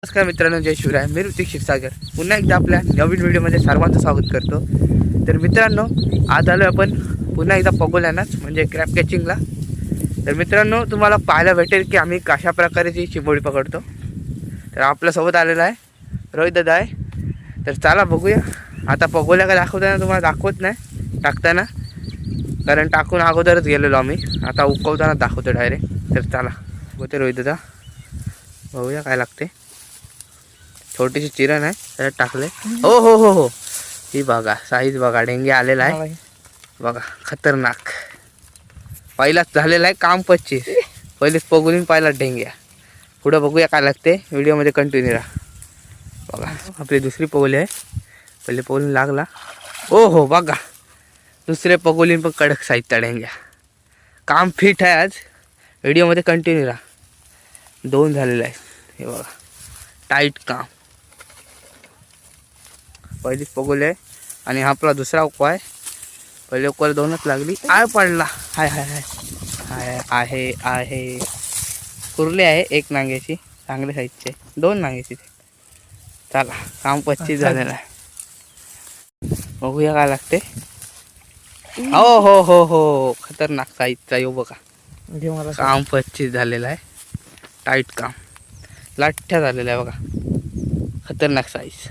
नमस्कार मित्रांनो, जय शिवराय. मी ऋतिक क्षीरसागर पुन्हा एकदा आपल्या नवीन व्हिडिओमध्ये सर्वांचं स्वागत करतो. तर मित्रांनो, आज आलो आपण पुन्हा एकदा पगोल्यानाच म्हणजे क्रॅप कॅचिंगला. तर मित्रांनो, तुम्हाला पाहायला भेटेल की आम्ही कशा प्रकारे ती चिंबोळी पकडतो. तर आपल्यासोबत आलेला आहे रोहित दादा आहे. तर चला बघूया. आता पगोल्या का दाखवताना तुम्हाला दाखवत नाही टाकताना, कारण टाकून अगोदरच गेलेलो आम्ही. आता उकवताना दाखवतो डायरेक्ट. तर चला बघते रोहित दादा, बघूया काय लागते. छोटीशी चिरण आहे त्यात टाकले. हो हो हो हो, ही बघा साईज बघा, डेंगे आलेला आहे बघा, खतरनाक. पहिलाच झालेला आहे काम 25. पहिलेच पगुलीन पाहिला डेंग्या. पुढं बघूया काय लागते. व्हिडिओमध्ये कंटिन्यू राहा. बघा आपली दुसरी पगोली आहे. पहिले पगोलीन लागला. ओ हो बघा, दुसरे पगोलीन पण कडक साईजचा डेंग्या. काम फिट आहे आज. व्हिडिओमध्ये कंटिन्यू राहा. 2 झालेले आहेत हे बघा, टाईट काम. पहिलीच पगोली आहे आणि हा आपला दुसरा उकवा आहे. पहिले उकवाला 2च लागली. आय पडला. हाय हाय हाय हाय आहे आहे कुर्ली आहे 1 नांग्याची, चांगल्या साईजचे 2 नांग्याची. चला काम 25 झालेलं आहे. बघूया काय लागते. हो हो हो हो, खतरनाक साईजचा येऊ बघा. काम 25 झालेलं आहे. टाईट काम, लाठ्या झालेला आहे बघा, खतरनाक साईज.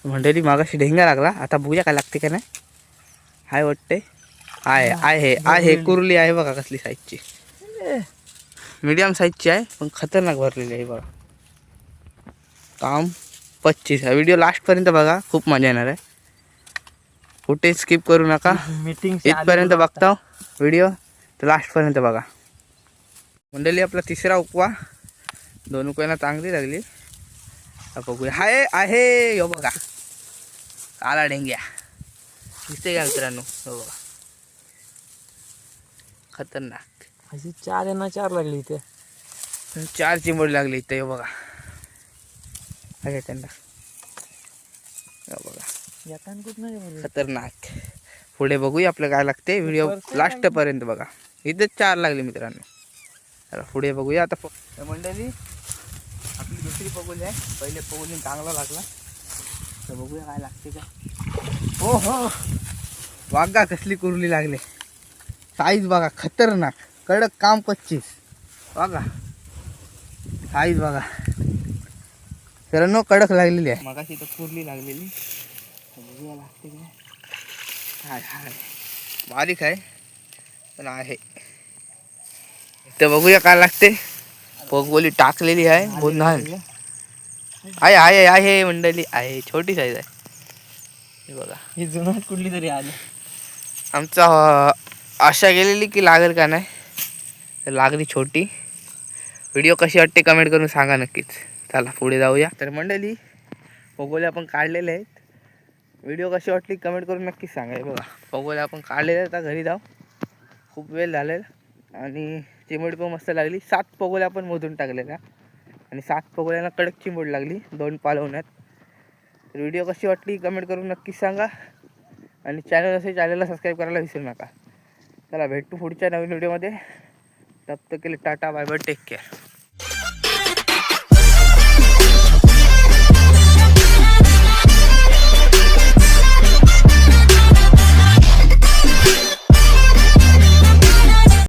मंडळी मागाशी ढेंगा लागला. आता बघूया काय लागते का नाही. हाय वाटते. आहे कुर्ली आहे बघा, कसली साईजची. मीडियम साईजची आहे पण खतरनाक भरलेली आहे बघा. काम 25. व्हिडिओ लास्टपर्यंत बघा, खूप मजा येणार आहे. कुठे स्किप करू नका. इथपर्यंत बघता व्हिडिओ तर लास्टपर्यंत बघा. मंडळी आपला तिसरा उकवा, 2 उकवांना चांगली लागली. बघूया. हाय आहे यो बघा, काला डेंग्या दिसते का मित्रांनो. हो बघा, खतरनाक. अशी 4 लागली इथे. 4 चिंबोडी लागली इथे. हो बघा, आहे त्यांना. हो बघा, खतरनाक. पुढे बघूया आपलं काय लागते. व्हिडिओ लास्टपर्यंत बघा. इथे 4 लागले मित्रांनो. तर पुढे बघूया. आता मंडळी आपली दुसरी पगोली आहे. पहिले पगोली चांगला लागला. तर बघूया काय लागते का. हो हो, वाघा कसली कुर्ली लागले. साईज बघा, खतरनाक कडक काम 25. बघा साईज बघा मित्रांनो, कडक लागलेली आहे. मगाशी तर कुर्ली लागलेली. बघूया लागते का. हाय हाय, बारीक आहे पण आहे. तर बघूया काय लागते. पगोली टाकलेली आहे. पुन्हा आहे आहे आहे मंडळी आहे. छोटी साईज आहे हे बघा. ही जुनाट कुठली तरी आली. आमचा आशा गेलेली की लागेल का नाही, तर लागली छोटी. व्हिडिओ कशी वाटते कमेंट करून सांगा नक्कीच. चला पुढे जाऊया. तर मंडळी पगोल्या आपण काढलेले आहेत. व्हिडिओ कशी वाटली कमेंट करून नक्कीच सांगा. हे बघा पगोल्या आपण काढलेले आहेत. आता घरी जाऊ, खूप वेळ झालेला आणि चिमोडी पण मस्त लागली. 7 पगोल्या आपण मोजून टाकलेल्या आणि 7 पगोल्यांना कडक चिंबोड लागली 2 पालवण्यात. तर व्हिडिओ कशी वाटली कमेंट करून नक्कीच सांगा आणि चॅनल असेल चॅनलला सबस्क्राईब करायला विसरू नका. चला भेटू पुढच्या नवीन व्हिडिओमध्ये. तब तक के लिए tata bye bye, take care.